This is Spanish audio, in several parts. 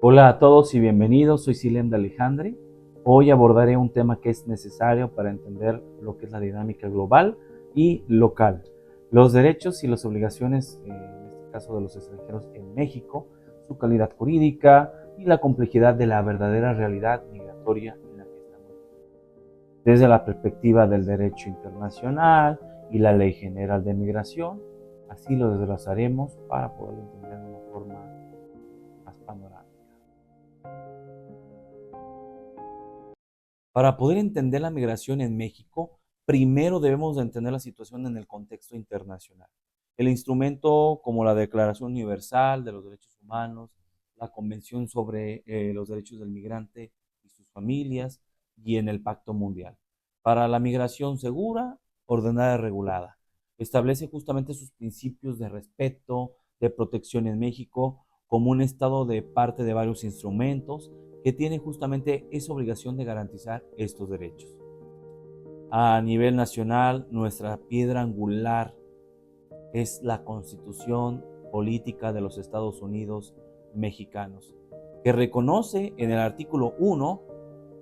Hola a todos y bienvenidos, soy Silem de Alejandre. Hoy abordaré un tema que es necesario para entender lo que es la dinámica global y local. Los derechos y las obligaciones, en este caso de los extranjeros en México, su calidad jurídica y la complejidad de la verdadera realidad migratoria en la que estamos. Desde la perspectiva del derecho internacional y la Ley General de Migración, así lo desglosaremos para poder entender de una forma más panorámica. Para poder entender la migración en México, primero debemos de entender la situación en el contexto internacional. El instrumento como la Declaración Universal de los Derechos Humanos, la Convención sobre los Derechos del Migrante y sus familias, y en el Pacto Mundial. Para la migración segura, ordenada y regulada. Establece justamente sus principios de respeto, de protección en México, como un estado de parte de varios instrumentos que tiene justamente esa obligación de garantizar estos derechos. A nivel nacional, nuestra piedra angular es la Constitución Política de los Estados Unidos Mexicanos, que reconoce en el artículo 1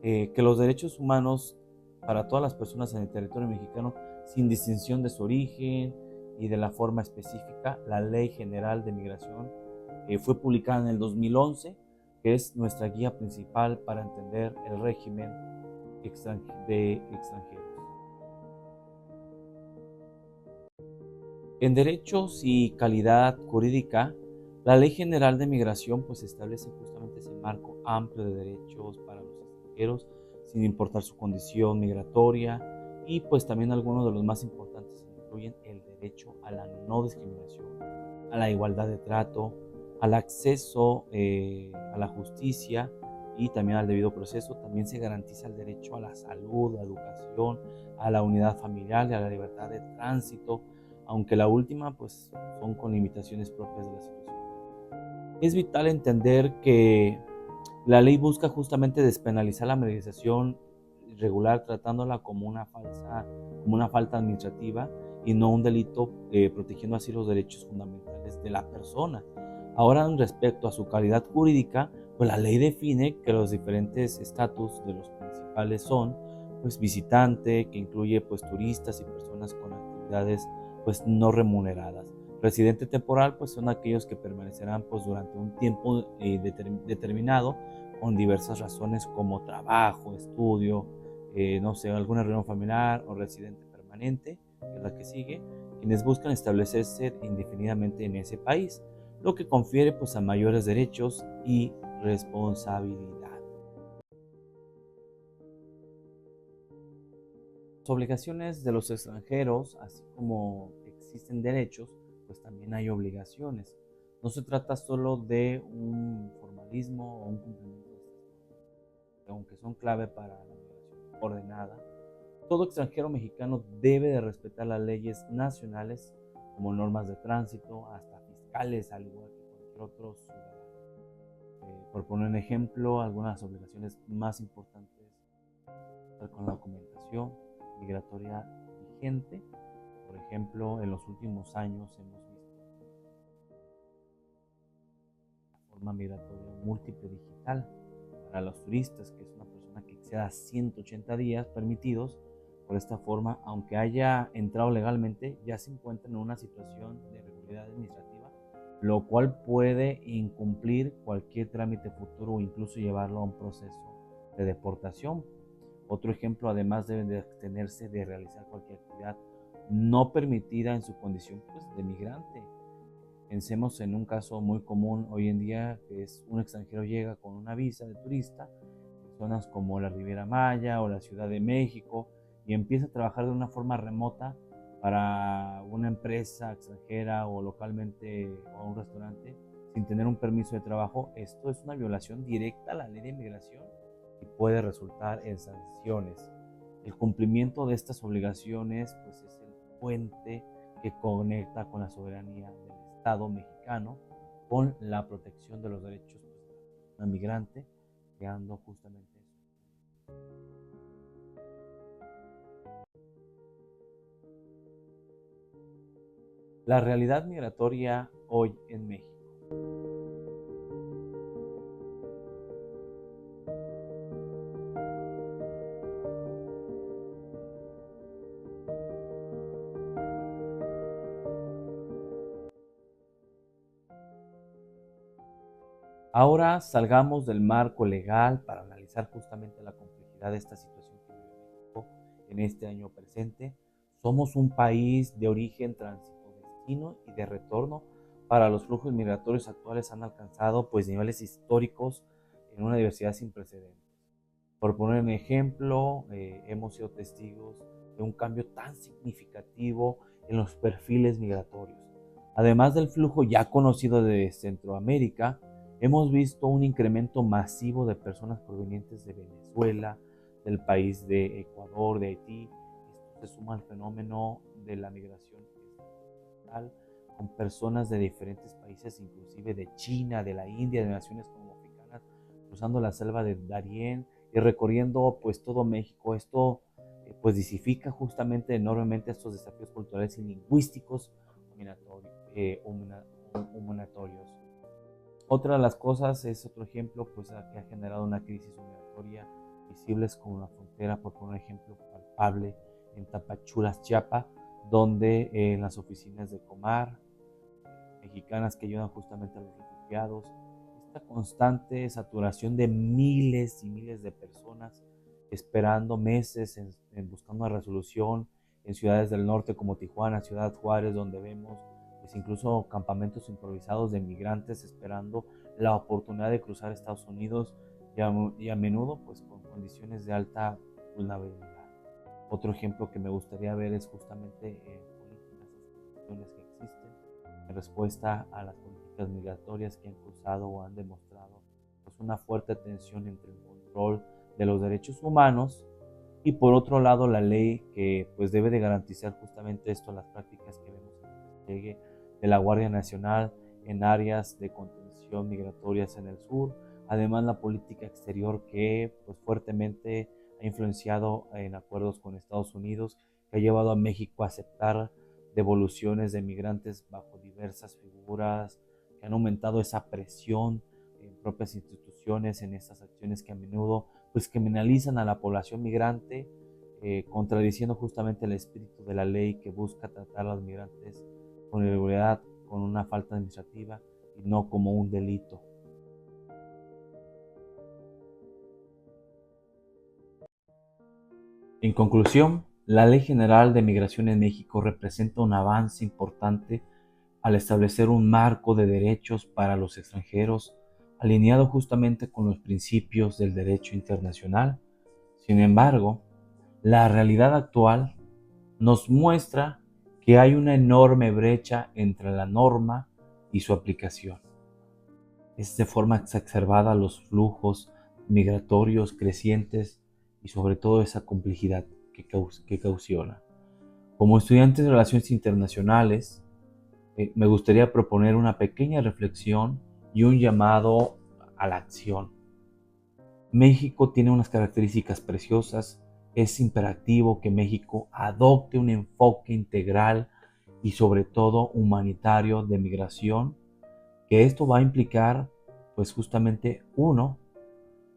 que los derechos humanos para todas las personas en el territorio mexicano, sin distinción de su origen y de la forma específica, la Ley General de Migración fue publicada en el 2011, que es nuestra guía principal para entender el régimen de extranjeros. En derechos y calidad jurídica, la Ley General de Migración pues establece justamente ese marco amplio de derechos para los extranjeros, sin importar su condición migratoria, y pues también algunos de los más importantes incluyen el derecho a la no discriminación, a la igualdad de trato, al acceso a la justicia y también al debido proceso. También se garantiza el derecho a la salud, a la educación, a la unidad familiar y a la libertad de tránsito, aunque la última pues son con limitaciones propias de la situación. Es vital entender que la ley busca justamente despenalizar la migración irregular, tratándola como una falta administrativa y no un delito, protegiendo así los derechos fundamentales de la persona. Ahora, respecto a su calidad jurídica, pues la ley define que los diferentes estatus de los principales son pues visitante, que incluye pues turistas y personas con actividades pues no remuneradas. Residente temporal pues son aquellos que permanecerán pues durante un tiempo determinado con diversas razones como trabajo, estudio, no sé, alguna reunión familiar o residente permanente, que es la que sigue, quienes buscan establecerse indefinidamente en ese país, lo que confiere pues a mayores derechos y responsabilidad. Las obligaciones de los extranjeros, así como existen derechos, pues también hay obligaciones. No se trata solo de un formalismo o un cumplimiento de estas normas, que aunque son clave para la migración ordenada. Todo extranjero mexicano debe de respetar las leyes nacionales como normas de tránsito, hasta fiscales, al igual que cualquier otro ciudadano. Por poner un ejemplo, algunas obligaciones más importantes con la documentación migratoria vigente. Por ejemplo, en los últimos años hemos visto la forma migratoria múltiple digital para los turistas, que es una persona que exceda 180 días permitidos. Por esta forma, aunque haya entrado legalmente, ya se encuentra en una situación de irregularidad administrativa, lo cual puede incumplir cualquier trámite futuro o incluso llevarlo a un proceso de deportación. Otro ejemplo, además, debe de abstenerse de realizar cualquier actividad no permitida en su condición pues, de migrante. Pensemos en un caso muy común hoy en día, que es un extranjero llega con una visa de turista en zonas como la Riviera Maya o la Ciudad de México y empieza a trabajar de una forma remota para una empresa extranjera o localmente o a un restaurante sin tener un permiso de trabajo. Esto es una violación directa a la ley de inmigración y puede resultar en sanciones. El cumplimiento de estas obligaciones pues, es el puente que conecta con la soberanía del Estado mexicano con la protección de los derechos de la persona migrante, creando justamente eso. La realidad migratoria hoy en México. Ahora salgamos del marco legal para analizar justamente la complejidad de esta situación que vive México en este año presente. Somos un país de origen, tránsito, destino y de retorno. Para los flujos migratorios actuales han alcanzado pues niveles históricos en una diversidad sin precedentes. Por poner un ejemplo, hemos sido testigos de un cambio tan significativo en los perfiles migratorios. Además del flujo ya conocido de Centroamérica, hemos visto un incremento masivo de personas provenientes de Venezuela, del país de Ecuador, de Haití. Esto se suma al fenómeno de la migración estatal con personas de diferentes países, inclusive de China, de la India, de naciones como africanas, cruzando la selva de Darién y recorriendo pues todo México. Esto pues disifica justamente enormemente estos desafíos culturales y lingüísticos humanitarios. Otra de las cosas es otro ejemplo pues, que ha generado una crisis migratoria visibles como la frontera, por poner un ejemplo palpable, en Tapachuras, Chiapas, donde en las oficinas de Comar, mexicanas que ayudan justamente a los refugiados, esta constante saturación de miles y miles de personas esperando meses buscando una resolución en ciudades del norte como Tijuana, Ciudad Juárez, donde vemos pues incluso campamentos improvisados de migrantes esperando la oportunidad de cruzar Estados Unidos y a menudo pues con condiciones de alta vulnerabilidad. Otro ejemplo que me gustaría ver es justamente políticas e instituciones que existen en respuesta a las políticas migratorias que han causado o han demostrado pues, una fuerte tensión entre el control de los derechos humanos y por otro lado la ley que pues debe de garantizar justamente esto, las prácticas que vemos en el despliegue de la Guardia Nacional en áreas de contención migratorias en el sur, además la política exterior que pues fuertemente ha influenciado en acuerdos con Estados Unidos, que ha llevado a México a aceptar devoluciones de migrantes bajo diversas figuras, que han aumentado esa presión en propias instituciones, en estas acciones que a menudo pues criminalizan a la población migrante, contradiciendo justamente el espíritu de la ley que busca tratar a los migrantes con irregularidad, con una falta administrativa y no como un delito. En conclusión, la Ley General de Migración en México representa un avance importante al establecer un marco de derechos para los extranjeros alineado justamente con los principios del derecho internacional. Sin embargo, la realidad actual nos muestra que hay una enorme brecha entre la norma y su aplicación. Es de forma exacerbada los flujos migratorios crecientes y sobre todo esa complejidad que ocasiona. Como estudiantes de Relaciones Internacionales, me gustaría proponer una pequeña reflexión y un llamado a la acción. México tiene unas características preciosas. Es imperativo que México adopte un enfoque integral y sobre todo humanitario de migración, que esto va a implicar pues justamente uno,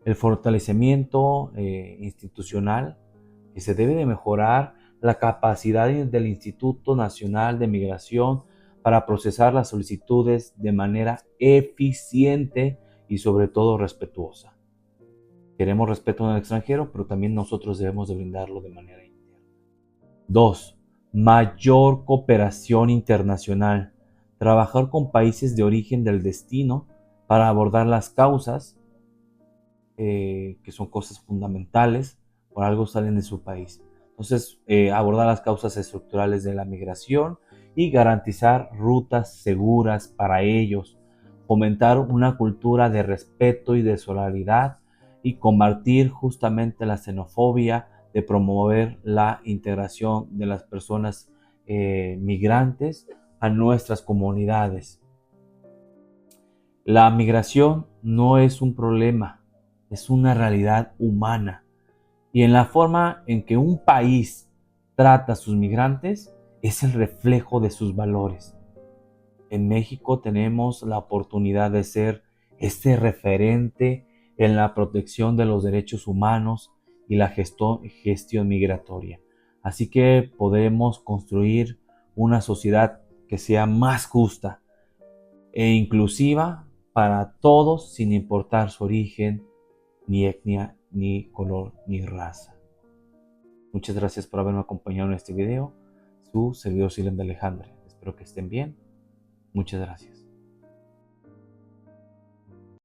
el fortalecimiento institucional, que se debe de mejorar la capacidad del Instituto Nacional de Migración para procesar las solicitudes de manera eficiente y sobre todo respetuosa. Queremos respeto en el extranjero, pero también nosotros debemos de brindarlo de manera interna. 2. Mayor cooperación internacional. Trabajar con países de origen del destino para abordar las causas, que son cosas fundamentales, por algo salen de su país. Entonces, abordar las causas estructurales de la migración y garantizar rutas seguras para ellos. Fomentar una cultura de respeto y de solidaridad y combatir justamente la xenofobia, de promover la integración de las personas migrantes a nuestras comunidades. La migración no es un problema, es una realidad humana. Y en la forma en que un país trata a sus migrantes es el reflejo de sus valores. En México tenemos la oportunidad de ser este referente en la protección de los derechos humanos y la gestión migratoria. Así que podemos construir una sociedad que sea más justa e inclusiva para todos sin importar su origen, ni etnia, ni color, ni raza. Muchas gracias por haberme acompañado en este video. Su servidor Silent de Alejandre. Espero que estén bien. Muchas gracias.